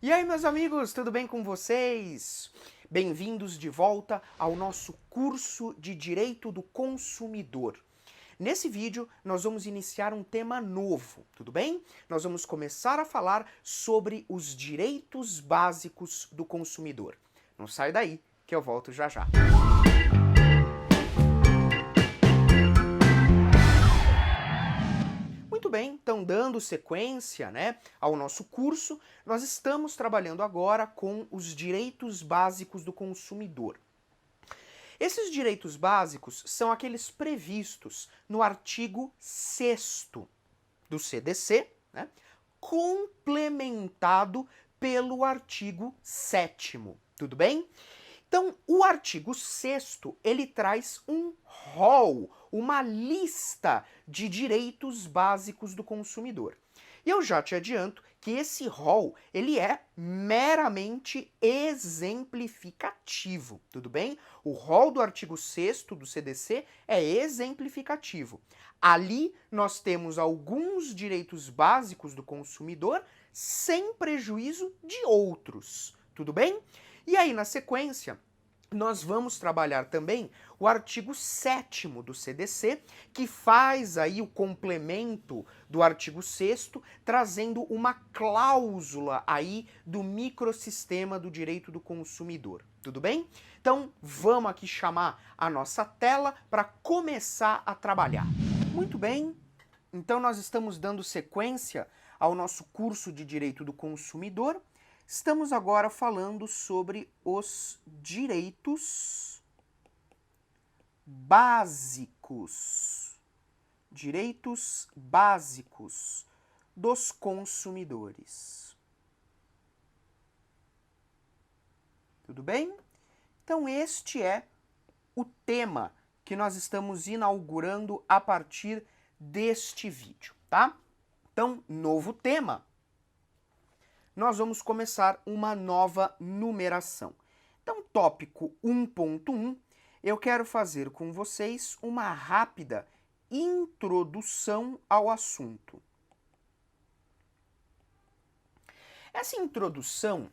E aí, meus amigos, tudo bem com vocês? Bem-vindos de volta ao nosso curso de Direito do Consumidor. Nesse vídeo, nós vamos iniciar um tema novo, tudo bem? Nós vamos começar a falar sobre os direitos básicos do consumidor. Não sai daí, que eu volto já já. Muito bem, então dando sequência, ao nosso curso, nós estamos trabalhando agora com os direitos básicos do consumidor. Esses direitos básicos são aqueles previstos no artigo 6º do CDC, complementado pelo artigo 7º, tudo bem? Então, o artigo 6º, ele traz um rol, uma lista de direitos básicos do consumidor. E eu já te adianto que esse rol, ele é meramente exemplificativo, tudo bem? O rol do artigo 6º do CDC é exemplificativo. Ali nós temos alguns direitos básicos do consumidor sem prejuízo de outros, tudo bem? E aí, na sequência, nós vamos trabalhar também o artigo 7º do CDC, que faz aí o complemento do artigo 6º, trazendo uma cláusula aí do microsistema do direito do consumidor. Tudo bem? Então, vamos aqui chamar a nossa tela para começar a trabalhar. Muito bem, então nós estamos dando sequência ao nosso curso de Direito do Consumidor. Estamos agora falando sobre os direitos básicos. Direitos básicos dos consumidores. Tudo bem? Então este é o tema que nós estamos inaugurando a partir deste vídeo, tá? Então, novo tema. Nós vamos começar uma nova numeração. Então, tópico 1.1, eu quero fazer com vocês uma rápida introdução ao assunto. Essa introdução,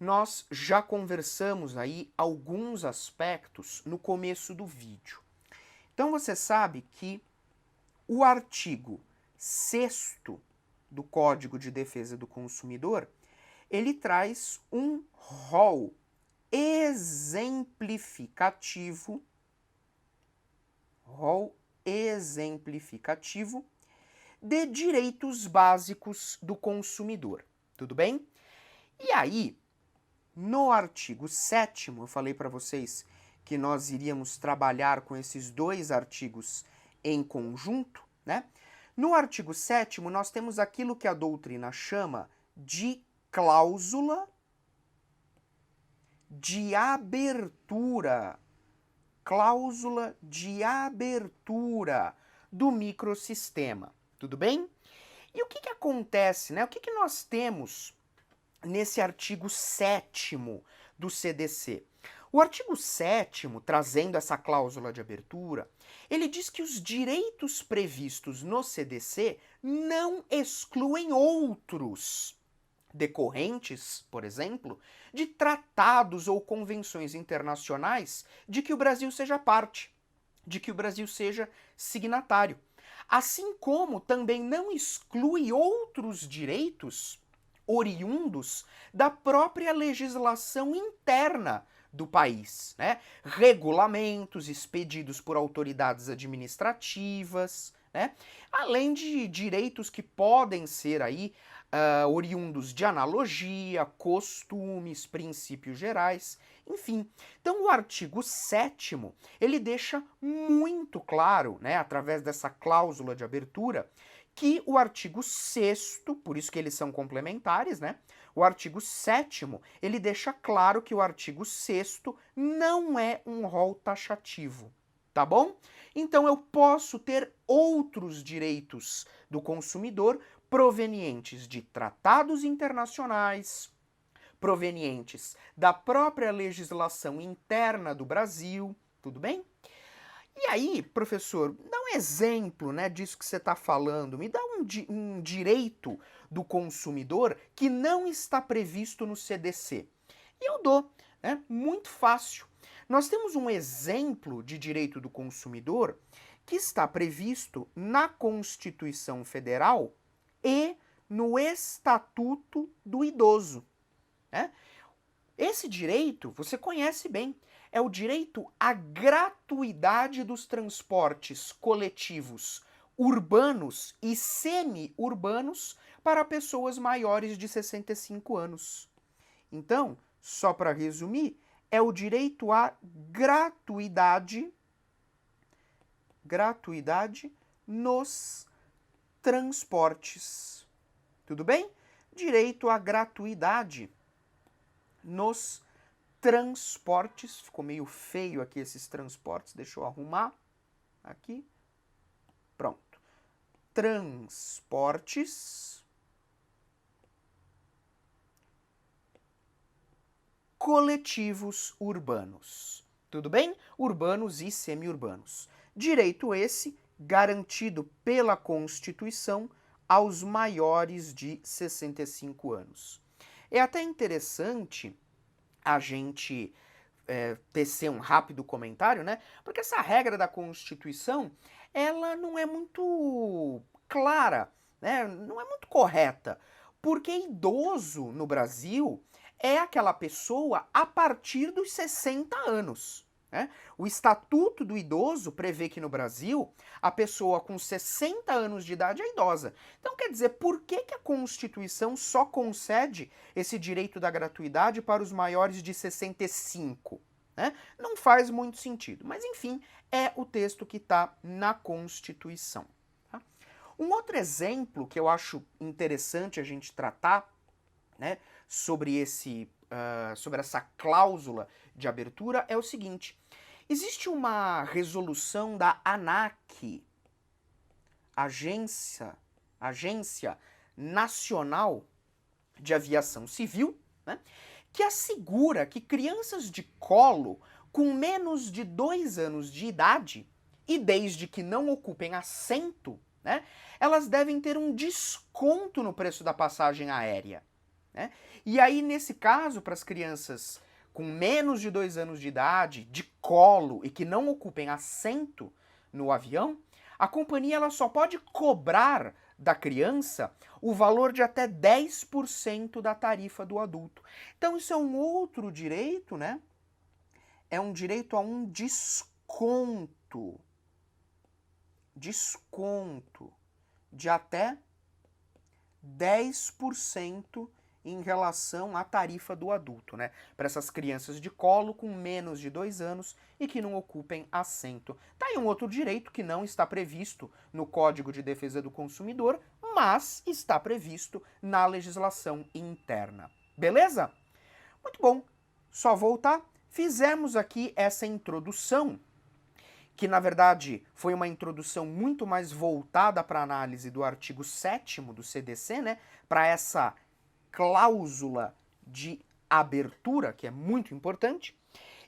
nós já conversamos aí alguns aspectos no começo do vídeo. Então, você sabe que o artigo 6º do Código de Defesa do Consumidor, ele traz um rol exemplificativo de direitos básicos do consumidor. Tudo bem? E aí, no artigo 7º, eu falei para vocês que nós iríamos trabalhar com esses dois artigos em conjunto, No artigo 7º, nós temos aquilo que a doutrina chama de cláusula de abertura. Cláusula de abertura do microsistema. Tudo bem? E o que acontece, O que nós temos nesse artigo 7º do CDC? O artigo 7º, trazendo essa cláusula de abertura, ele diz que os direitos previstos no CDC não excluem outros, decorrentes, por exemplo, de tratados ou convenções internacionais de que o Brasil seja parte, de que o Brasil seja signatário. Assim como também não exclui outros direitos oriundos da própria legislação interna do país, Regulamentos expedidos por autoridades administrativas, Além de direitos que podem ser aí oriundos de analogia, costumes, princípios gerais, enfim. Então o artigo 7º, ele deixa muito claro, através dessa cláusula de abertura, que o artigo 6º, por isso que eles são complementares, O artigo 7º, ele deixa claro que o artigo 6º não é um rol taxativo, tá bom? Então eu posso ter outros direitos do consumidor provenientes de tratados internacionais, provenientes da própria legislação interna do Brasil, tudo bem? E aí, professor, dá um exemplo, né, disso que você está falando. Me dá um direito do consumidor que não está previsto no CDC. E eu dou, né? Muito fácil. Nós temos um exemplo de direito do consumidor que está previsto na Constituição Federal e no Estatuto do Idoso, né? Esse direito você conhece bem. É o direito à gratuidade dos transportes coletivos urbanos e semi-urbanos para pessoas maiores de 65 anos. Então, só para resumir, é o direito à gratuidade nos transportes. Tudo bem? Direito à gratuidade nos transportes. Ficou meio feio aqui esses transportes, deixa eu arrumar aqui. Pronto. Transportes coletivos urbanos. Tudo bem? Urbanos e semi-urbanos. Direito esse garantido pela Constituição aos maiores de 65 anos. É até interessante a gente tecer um rápido comentário, né? Porque essa regra da Constituição, ela não é muito clara, né? Não é muito correta. Porque idoso no Brasil é aquela pessoa a partir dos 60 anos. Né? O Estatuto do Idoso prevê que no Brasil a pessoa com 60 anos de idade é idosa. Então quer dizer, por que a Constituição só concede esse direito da gratuidade para os maiores de 65? Né? Não faz muito sentido, mas enfim, é o texto que está na Constituição. Tá? Um outro exemplo que eu acho interessante a gente tratar, né, sobre essa cláusula de abertura é o seguinte: existe uma resolução da ANAC, Agência Nacional de Aviação Civil, né, que assegura que crianças de colo com menos de 2 anos de idade, e desde que não ocupem assento, né, elas devem ter um desconto no preço da passagem aérea. Né? E aí, nesse caso, para as crianças com menos de 2 anos de idade, de colo e que não ocupem assento no avião, a companhia ela só pode cobrar da criança o valor de até 10% da tarifa do adulto. Então isso é um outro direito, né? É um direito a um desconto. Desconto de até 10% em relação à tarifa do adulto, né? Para essas crianças de colo com menos de 2 anos e que não ocupem assento. Tá aí um outro direito que não está previsto no Código de Defesa do Consumidor, mas está previsto na legislação interna. Beleza? Muito bom. Só voltar. Fizemos aqui essa introdução, que na verdade foi uma introdução muito mais voltada para a análise do artigo 7º do CDC, né? Para essa cláusula de abertura, que é muito importante.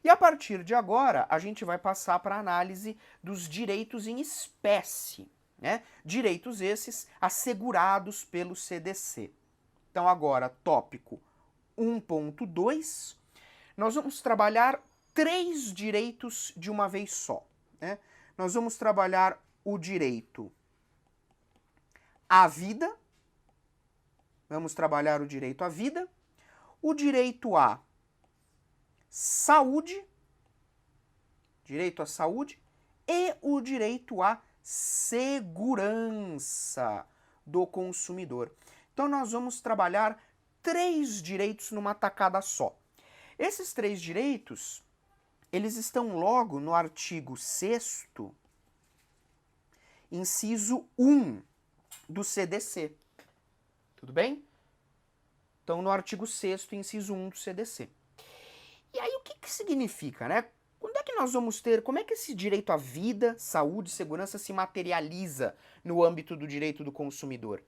E a partir de agora, a gente vai passar para a análise dos direitos em espécie, né? Direitos esses assegurados pelo CDC. Então agora, tópico 1.2, nós vamos trabalhar 3 direitos de uma vez só. Né? Nós vamos trabalhar o direito à vida, vamos trabalhar o direito à vida, o direito à saúde e o direito à segurança do consumidor. Então nós vamos trabalhar 3 direitos numa tacada só. Esses 3 direitos, eles estão logo no artigo 6º, inciso 1 do CDC. Tudo bem? Então, no artigo 6º, inciso 1 do CDC. E aí, o que significa, né? Quando é que nós vamos ter, como é que esse direito à vida, saúde e segurança se materializa no âmbito do direito do consumidor?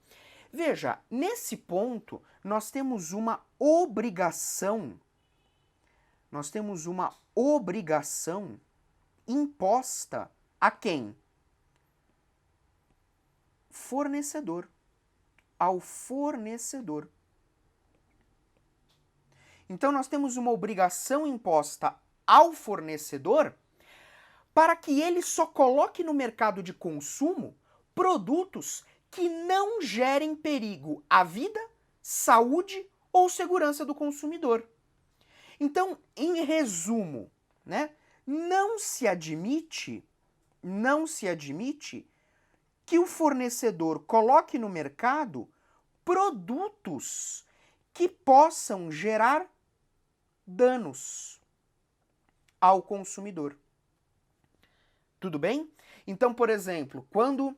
Veja, nesse ponto, nós temos uma obrigação imposta A quem? Fornecedor. Ao fornecedor. Então nós temos uma obrigação imposta ao fornecedor para que ele só coloque no mercado de consumo produtos que não gerem perigo à vida, saúde ou segurança do consumidor. Então, em resumo, né, não se admite que o fornecedor coloque no mercado produtos que possam gerar danos ao consumidor. Tudo bem? Então, por exemplo, quando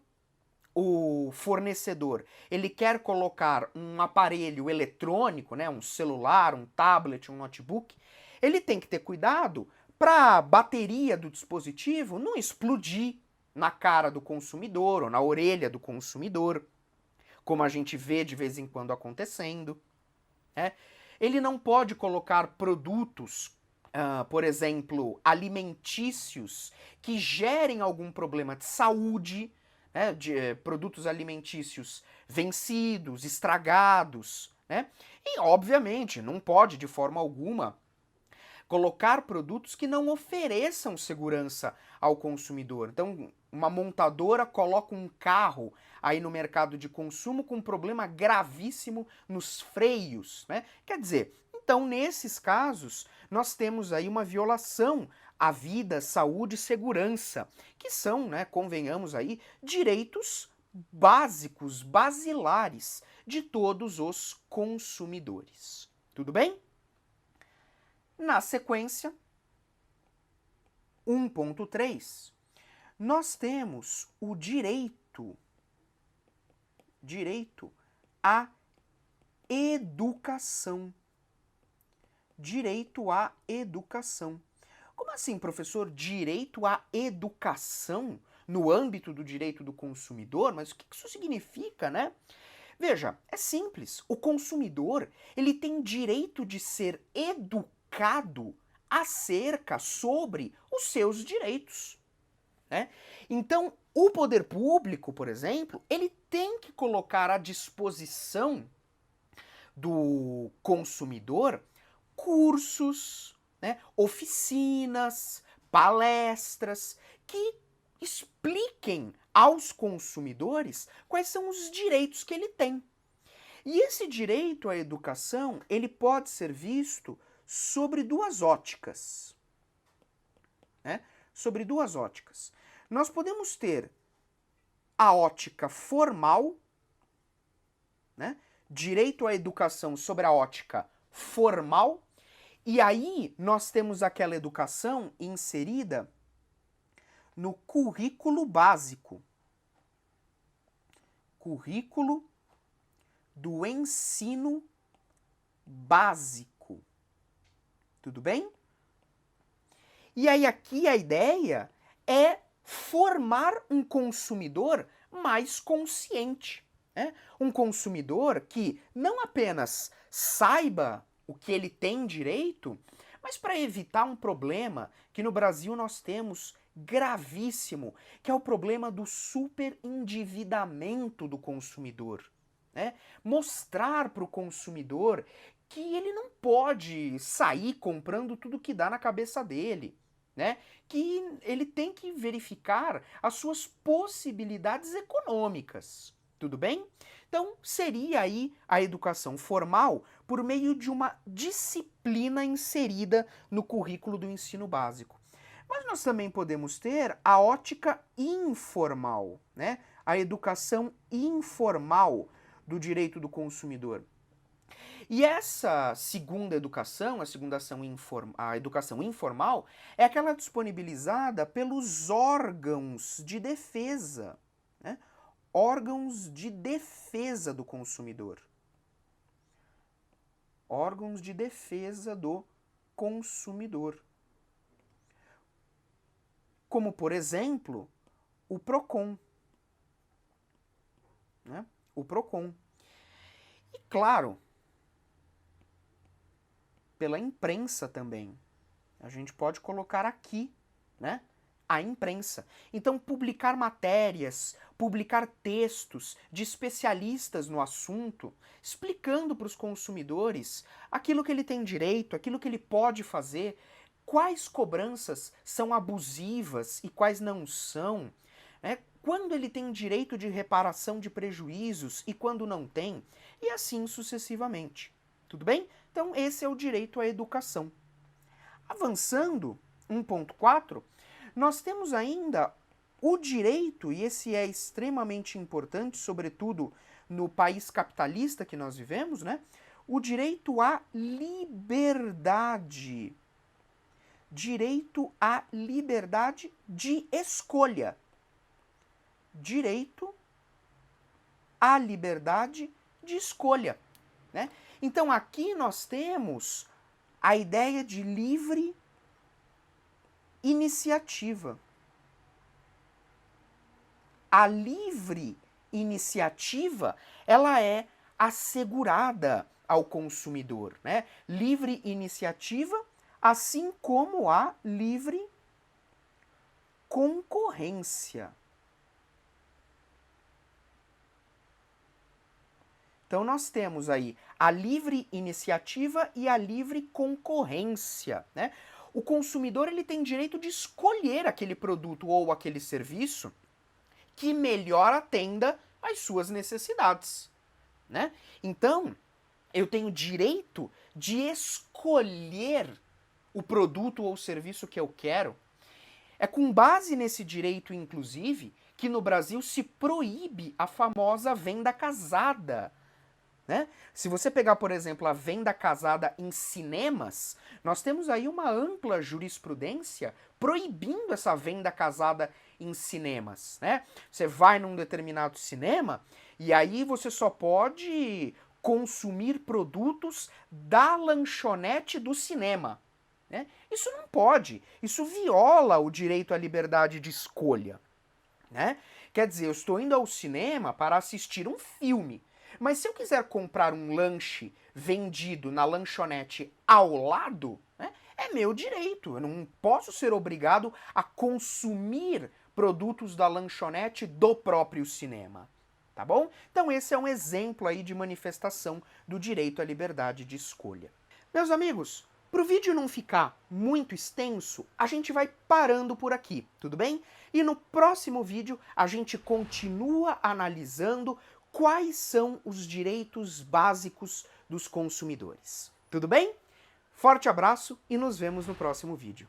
o fornecedor ele quer colocar um aparelho eletrônico, né, um celular, um tablet, um notebook, ele tem que ter cuidado para a bateria do dispositivo não explodir na cara do consumidor ou na orelha do consumidor, como a gente vê de vez em quando acontecendo. Né? Ele não pode colocar produtos, por exemplo, alimentícios que gerem algum problema de saúde, né, de produtos alimentícios vencidos, estragados, né? E, obviamente, não pode, de forma alguma, colocar produtos que não ofereçam segurança ao consumidor. Então, uma montadora coloca um carro aí no mercado de consumo com um problema gravíssimo nos freios, né? Quer dizer, então, nesses casos, nós temos aí uma violação à vida, saúde e segurança, que são, né, convenhamos aí, direitos básicos, basilares de todos os consumidores. Tudo bem? Na sequência, 1.3, nós temos o direito à educação. Direito à educação. Como assim, professor? Direito à educação no âmbito do direito do consumidor? Mas o que isso significa, né? Veja, é simples. O consumidor, ele tem direito de ser educado acerca sobre os seus direitos. Né? Então, o poder público, por exemplo, ele tem que colocar à disposição do consumidor cursos, né, oficinas, palestras que expliquem aos consumidores quais são os direitos que ele tem. E esse direito à educação, ele pode ser visto sobre duas óticas. Né? Sobre duas óticas. Nós podemos ter a ótica formal, né? Direito à educação sobre a ótica formal, e aí nós temos aquela educação inserida no currículo básico. Currículo do ensino básico. Tudo bem? E aí aqui a ideia é formar um consumidor mais consciente. Né? Um consumidor que não apenas saiba o que ele tem direito, mas para evitar um problema que no Brasil nós temos gravíssimo, que é o problema do superendividamento do consumidor. Né? Mostrar para o consumidor que ele não pode sair comprando tudo que dá na cabeça dele. Né? Que ele tem que verificar as suas possibilidades econômicas. Tudo bem? Então, seria aí a educação formal por meio de uma disciplina inserida no currículo do ensino básico. Mas nós também podemos ter a ótica informal, né? A educação informal do direito do consumidor. E essa segunda educação, a educação informal, é aquela disponibilizada pelos órgãos de defesa, né? Órgãos de defesa do consumidor. Órgãos de defesa do consumidor. Como, por exemplo, o PROCON. Né? O PROCON. E, claro, pela imprensa também. A gente pode colocar aqui, né? A imprensa. Então, publicar matérias, publicar textos de especialistas no assunto, explicando para os consumidores aquilo que ele tem direito, aquilo que ele pode fazer, quais cobranças são abusivas e quais não são, né? Quando ele tem direito de reparação de prejuízos e quando não tem, e assim sucessivamente. Tudo bem? Então, esse é o direito à educação. Avançando, 1.4, nós temos ainda o direito, e esse é extremamente importante, sobretudo no país capitalista que nós vivemos, né? O direito à liberdade. Direito à liberdade de escolha. Direito à liberdade de escolha, né? Então aqui nós temos a ideia de livre iniciativa. A livre iniciativa, ela é assegurada ao consumidor, né? Livre iniciativa, assim como a livre concorrência. Então nós temos aí a livre iniciativa e a livre concorrência, né? O consumidor ele tem direito de escolher aquele produto ou aquele serviço que melhor atenda às suas necessidades, né? Então, eu tenho direito de escolher o produto ou o serviço que eu quero. É com base nesse direito, inclusive, que no Brasil se proíbe a famosa venda casada, né? Se você pegar, por exemplo, a venda casada em cinemas, nós temos aí uma ampla jurisprudência proibindo essa venda casada em cinemas, né? Você vai num determinado cinema e aí você só pode consumir produtos da lanchonete do cinema, né? Isso não pode, isso viola o direito à liberdade de escolha, né? Quer dizer, eu estou indo ao cinema para assistir um filme. Mas se eu quiser comprar um lanche vendido na lanchonete ao lado, né, é meu direito. Eu não posso ser obrigado a consumir produtos da lanchonete do próprio cinema. Tá bom? Então esse é um exemplo aí de manifestação do direito à liberdade de escolha. Meus amigos, para o vídeo não ficar muito extenso, a gente vai parando por aqui, tudo bem? E no próximo vídeo a gente continua analisando quais são os direitos básicos dos consumidores. Tudo bem? Forte abraço e nos vemos no próximo vídeo.